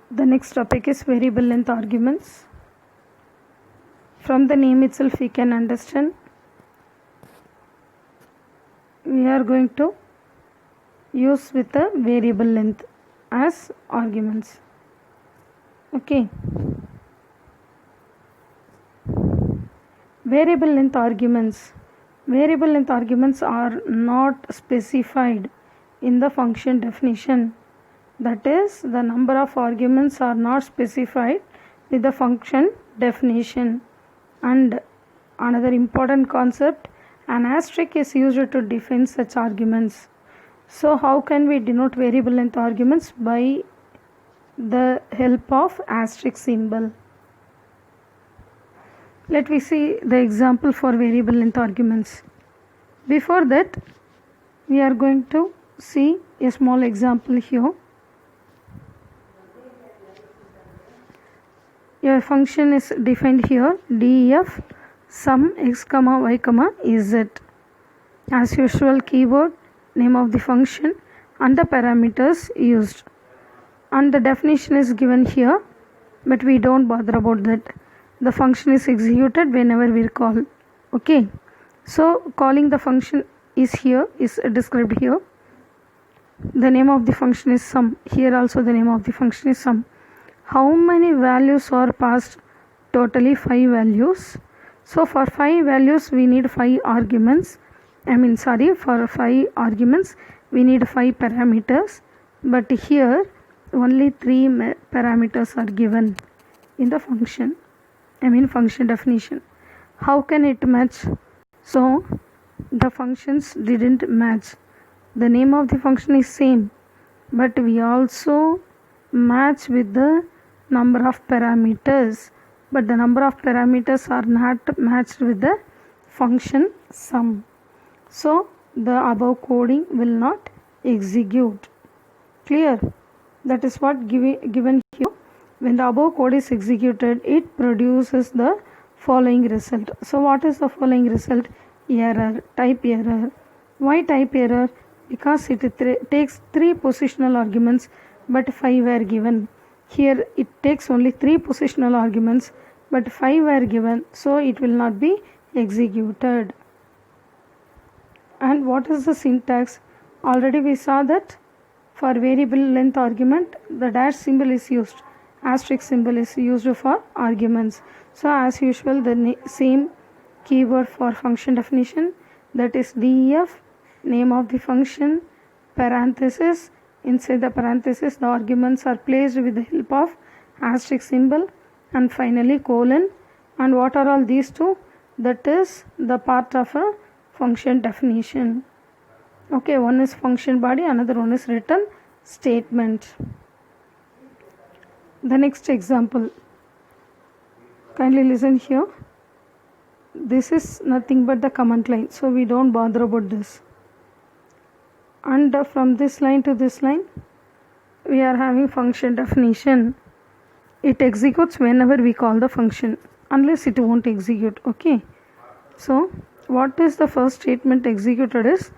The next topic is variable length arguments. From the name itself we can understand we are going to use with a variable length as arguments. Okay. Variable length arguments. Variable length arguments are not specified in the function definition. That is, the number of arguments are not specified with the function definition. And another important concept, an asterisk is used to define such arguments. So how can we denote variable length arguments? By the help of asterisk symbol. Let me see the example for variable length arguments. Before that, we are going to see a small example here. Your function is defined here, def sum x comma y comma z. As usual, keyword, name of the function and the parameters used. And the definition is given here, but we don't bother about that. The function is executed whenever we call. Okay. So calling the function is here, is described here. The name of the function is sum. Here also the name of the function is sum. How many values are passed? Totally 5 values. So for 5 values we need 5 arguments. For 5 arguments we need 5 parameters. But here only 3 parameters are given in the function. Function definition. How can it match? So the functions didn't match. The name of the function is same, but we also match with the number of parameters, but the number of parameters are not matched with the function sum. So the above coding will not execute. Clear? That is what given here. When the above code is executed, it produces the following result. So what is the following result? Error, type error. Why type error? Because it takes 3 positional arguments but 5 were given. Here it takes only 3 positional arguments but 5 were given, so it will not be executed. And what is the syntax? Already we saw that for variable length argument the dash symbol is used, asterisk symbol is used for arguments. So as usual the same keyword for function definition, that is def, name of the function, parenthesis. Inside the parenthesis the arguments are placed with the help of asterisk symbol, and finally colon. And what are all these two? That is the part of a function definition. Okay, one is function body, another one is return statement. The next example, kindly listen here. This is nothing but the command line, so we don't bother about this. And from this line to this line we are having function definition. It executes whenever we call the function, unless it won't execute. Okay, so what is the first statement executed is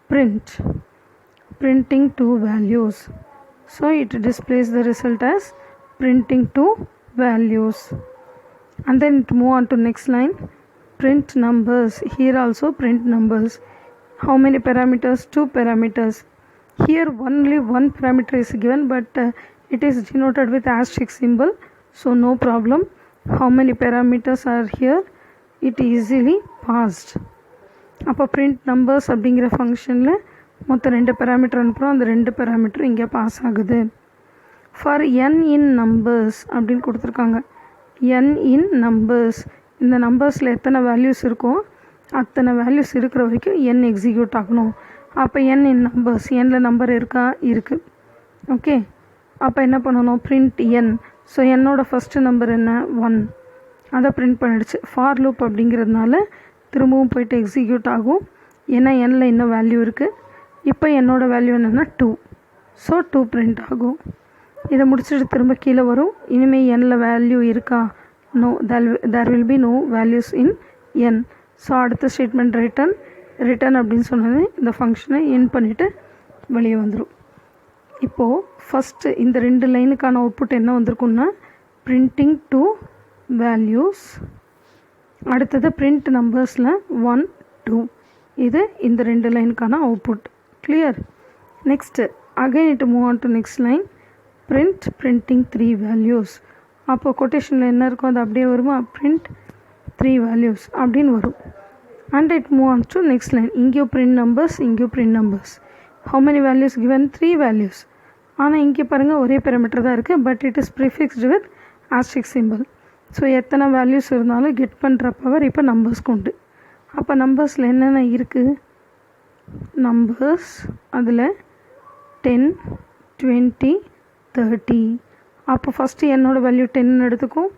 print, printing 2 values. So it displays the result as printing 2 values. And then it move on to next line, print numbers. Here also print numbers. How many parameters? 2 parameters. Here only 1 parameter is given, but it is denoted with asterisk symbol, so no problem. How many parameters are here? It easily passed. அப்போ print numbers அப்படிங்கிற ஃபங்க்ஷனில் மொத்தம் 2 parameter அனுப்புகிறோம், அந்த 2 parameter இங்கே pass ஆகுது. For n in numbers அப்படின்னு கொடுத்துருக்காங்க. n in numbers, இந்த நம்பர்ஸில் எத்தனை வேல்யூஸ் இருக்கோ அத்தனை வேல்யூஸ் இருக்கிற வரைக்கும் n எக்ஸிக்யூட் ஆகணும். அப்போ n in numbers, nல் நம்பர் இருக்கா? இருக்குது. ஓகே, அப்போ என்ன பண்ணணும்? print n. ஸோ என்னோட ஃபஸ்ட்டு நம்பர் என்ன? 1. அதை பிரிண்ட் பண்ணிடுச்சு. ஃபார் லூப் அப்படிங்கிறதுனால திரும்பவும் போயிட்டு எக்ஸிக்யூட் ஆகும். ஏன்னா nல் இன்னும் வேல்யூ இருக்குது. இப்போ என்னோட வேல்யூ என்னென்னா 2. ஸோ 2 பிரிண்ட் ஆகும். இதை முடிச்சுட்டு திரும்ப கீழே வரும். இனிமேல் nல் வேல்யூ இருக்கா? No, there will be no values in n. So அடுத்த ஸ்டேட்மெண்ட் ரிட்டர்ன் அப்படின்னு சொன்னது இந்த ஃபங்க்ஷனை என் பண்ணிவிட்டு வெளியே வந்துடும். இப்போது ஃபஸ்ட்டு இந்த 2 லைனுக்கான அவுட்புட் என்ன வந்திருக்குன்னா பிரிண்டிங் 2 வேல்யூஸ், அடுத்தது பிரிண்ட் நம்பர்ஸில் 1 2, இது இந்த 2 லைனுக்கான output. Clear? Next again it move on to next line printing 3 values. அப்போது கொட்டேஷனில் என்ன இருக்கும் அது அப்படியே வருமா, பிரிண்ட் 3 வேல்யூஸ் அப்படின்னு வரும். And it move on to next line, இங்கேயும் பிரிண்ட் நம்பர்ஸ், இங்கேயும் print numbers. How many values given? 3 values. ஆனால் இங்கே பாருங்கள் ஒரே பேராமீட்டர் தான் இருக்குது, but it is prefixed with ஆஸ்ட்ரிக் simple. So எத்தனை வேல்யூஸ் இருந்தாலும் கெட் பண்ணுற பவர் இப்போ நம்பர்ஸ்க்கு உண்டு. அப்போ நம்பர்ஸில் என்னென்ன இருக்குது? நம்பர்ஸ் அதில் 10 20 30. அப்போ ஃபஸ்ட்டு என்னோடய வேல்யூ 10 எடுத்துக்கும்,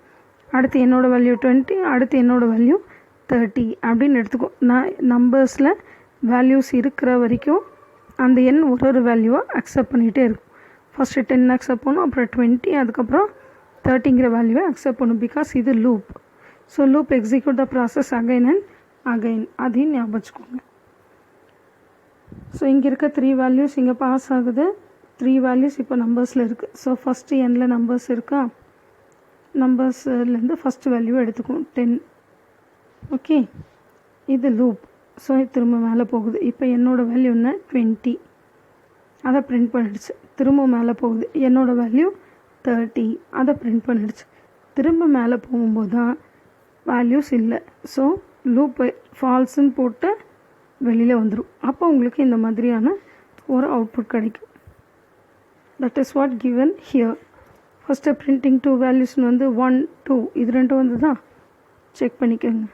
அடுத்து என்னோடய வேல்யூ 20, அடுத்து என்னோடய வேல்யூ 30 அப்படின்னு எடுத்துக்கும். நான் நம்பர்ஸில் வேல்யூஸ் இருக்கிற வரைக்கும் அந்த எண் ஒரு வேல்யூவாக அக்செப்ட் பண்ணிகிட்டே இருக்கும். ஃபஸ்ட்டு 10 அக்செப்ட் பண்ணும், அப்புறம் 20, அதுக்கப்புறம் 30ங்கிற வேல்யூவை அக்செப்ட் பண்ணும். பிகாஸ் இது loop. So loop execute the process again and again, அதையும் ஞாபகம் வச்சுக்கோங்க. ஸோ இங்கே இருக்க 3 வேல்யூஸ் இங்கே பாஸ் ஆகுது. 3 வேல்யூஸ் இப்போ நம்பர்ஸில் இருக்குது. ஸோ ஃபஸ்ட்டு எண்ணில் நம்பர்ஸ் இருக்கா, நம்பர்ஸ்லேருந்து ஃபஸ்ட்டு வேல்யூ எடுத்துக்கும் 10. ஓகே, இது லூப். ஸோ திரும்ப மேலே போகுது. இப்போ என்னோடய வேல்யூ என்ன 20, அதை பிரிண்ட் பண்ணிடுச்சு. திரும்ப மேலே போகுது, என்னோடய வேல்யூ 30, அதை பிரிண்ட் பண்ணிடுச்சு. திரும்ப மேலே போகும்போது தான் வேல்யூஸ் இல்லை. ஸோ லூப் ஃபால்ஸுன்னு போட்டு வெளியில் வந்துடும். அப்போ உங்களுக்கு இந்த மாதிரியான ஒரு அவுட்புட் கிடைக்கும். That is what given here. First printing 2 வேல்யூஸ்னு வந்து 1 2 இது 2 வந்து தான் செக் பண்ணிக்கோங்க.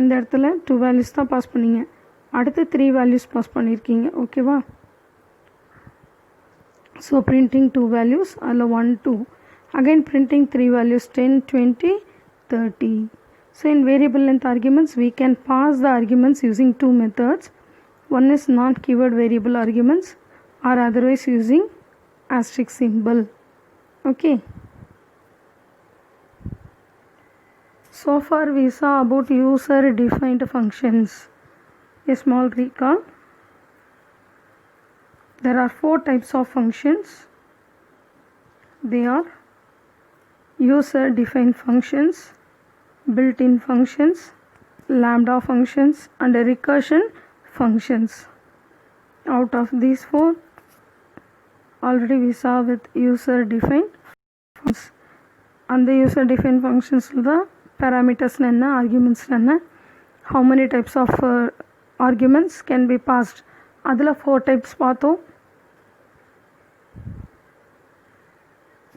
இந்த இடத்துல 2 வேல்யூஸ் தான் பாஸ் பண்ணிங்க, அடுத்து 3 வேல்யூஸ் பாஸ் பண்ணியிருக்கீங்க. ஓகேவா? ஸோ பிரிண்டிங் 2 வேல்யூஸ், அதில் 1 2, again printing 3 values 10 20 30. So in variable length arguments we can pass the arguments using 2 methods. One is non-keyword variable arguments or otherwise using asterisk symbol. Okay. So far we saw about user defined functions. A small recall. There are 4 types of functions. They are user defined functions, built-in functions, lambda functions and recursion functions. Out of these 4, already we saw with user defined functions. And the user defined functions the parameters nanna, arguments nanna, how many types of arguments can be passed. adula 4 types paathom.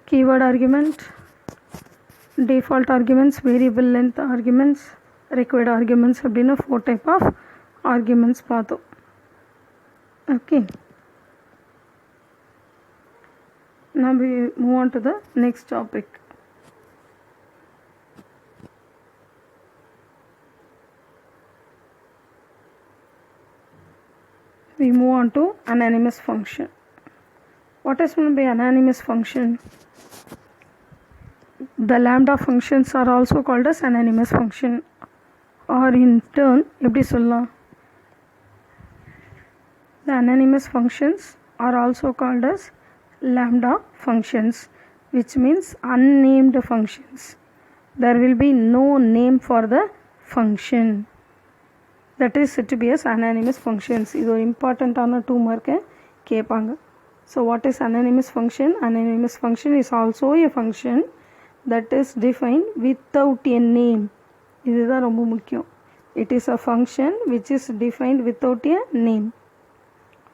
Keyword argument, default arguments, variable length arguments, required arguments அப்படின்னா 4 type of arguments பார்த்தோம். Okay, now we move on to the next topic. We move on to anonymous function. What is meant by anonymous function? The lambda functions are also called as anonymous function, or in turn எப்படி சொல்லலாம், the anonymous functions are also called as lambda functions, which means unnamed functions. There will be no name for the function, that is said to be as anonymous functions. இது ஒரு இம்பார்ட்டண்ட்டான 2 mark கேட்பாங்க. So what is anonymous function? Anonymous function is also a function that is defined without a name. இதுதான் ரொம்ப முக்கியம். It is a function which is defined without a name.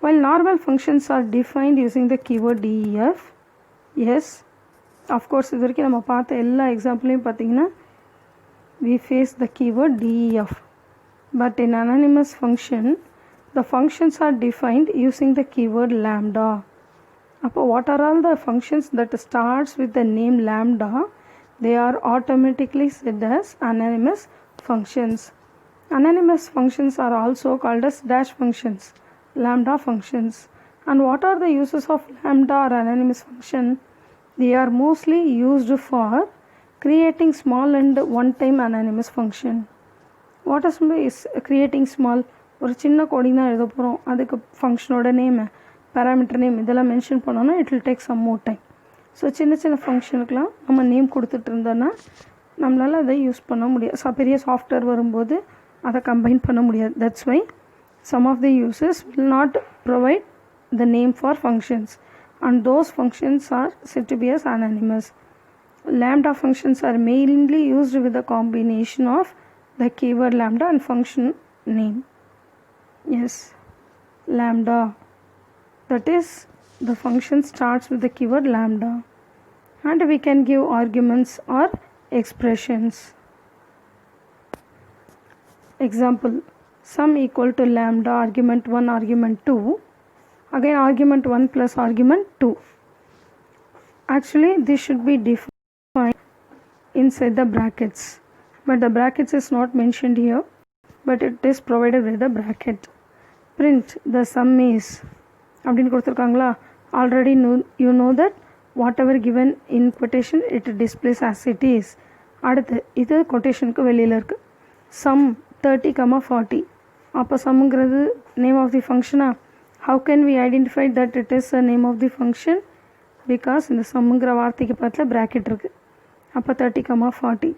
While normal functions are defined using the keyword def, yes, of course இது வரைக்கும் நம்ம பார்த்த எல்லா எக்ஸாம்பிளையும் பார்த்தீங்கன்னா we face the keyword def. But in anonymous function, the functions are defined using the keyword lambda. அப்போ what are all the functions that starts with the name lambda? They are automatically said as anonymous functions. Anonymous functions are also called as dash functions, lambda functions. And what are the uses of lambda or anonymous function? They are mostly used for creating small and one-time anonymous function. What is creating small? ஒரு சின்ன coding தான் எழுத போகிறோம், அதுக்கு ஃபங்க்ஷனோட name parameter name இதெல்லாம் mention பண்ணோன்னா it will take some more time. So சின்ன சின்ன ஃபங்க்ஷனுக்கெலாம் நம்ம நேம் கொடுத்துட்டு இருந்தோன்னா நம்மளால் அதை யூஸ் பண்ண முடியாது. பெரிய சாஃப்ட்வேர் வரும்போது அதை கம்பைன் பண்ண முடியாது. That's why some of the users will not provide the name for functions, and those functions are said to be as anonymous. Lambda functions are mainly used with a combination of the keyword lambda and function name. Yes, lambda, that is the function starts with the keyword lambda, and we can give arguments or expressions. Example, sum equal to lambda argument 1 argument 2, again argument 1 plus argument 2. Actually this should be defined inside the brackets, but the brackets is not mentioned here, but it is provided with the bracket. Print the sum is அப்படின்னு கொடுத்துருக்காங்களா. Already you know that whatever given in quotation it displays as it is. அடுத்து இது quotationக்கு வெளியில் இருக்குது. sum 30, 40. அப்போ சம்ங்கிறது name of the ஃபங்க்ஷனா. How can we identify that it is a name of the function? Because இந்த சம்முங்கிற வார்த்தைக்கு பக்கத்தில் ப்ராக்கெட் இருக்குது. அப்போ 30, 40.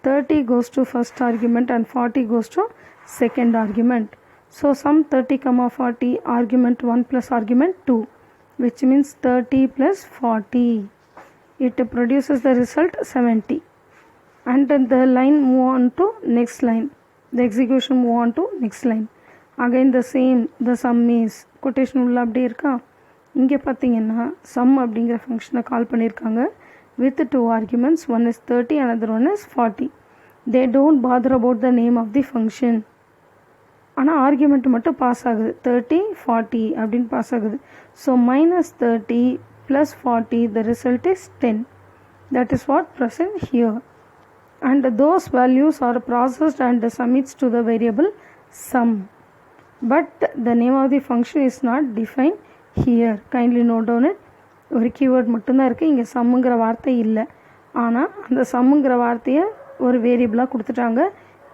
30 goes to first argument and 40 goes to second argument. So sum 30, 40 argument 1 plus argument 2, which means 30 plus 40. It produces the result 70. And then the line move on to next line. The execution move on to next line. Again the same, the sum is quotation உள்ள அப்படியே இருக்கா. இங்கே பார்த்தீங்கன்னா sum அப்படிங்கிற ஃபங்க்ஷனை கால் பண்ணியிருக்காங்க with 2 arguments. One is 30, another one is 40. They don't bother about the name of the function. ஆனால் argument மட்டும் பாஸ் ஆகுது. 30, 40 அப்படின்னு பாஸ் ஆகுது. So -30 plus 40, the result is 10. That is what present here. And those values are processed and submits to the variable sum. But the name of the function is not defined here. Kindly note down it. ஒரு keyword மட்டும்தான் இருக்குது, இங்கே சம்முங்கிற வார்த்தை இல்லை. ஆனால் அந்த சம்முங்கிற வார்த்தையை ஒரு வேரியபிளாக கொடுத்துட்டாங்க.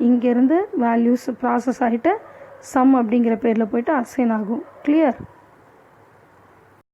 இங்கேருந்து வேல்யூஸ் ப்ராசஸ் ஆகிட்டு சம் அப்படிங்கிற பேரில் போய்ட்டு அசைன் ஆகும். கிளியர்?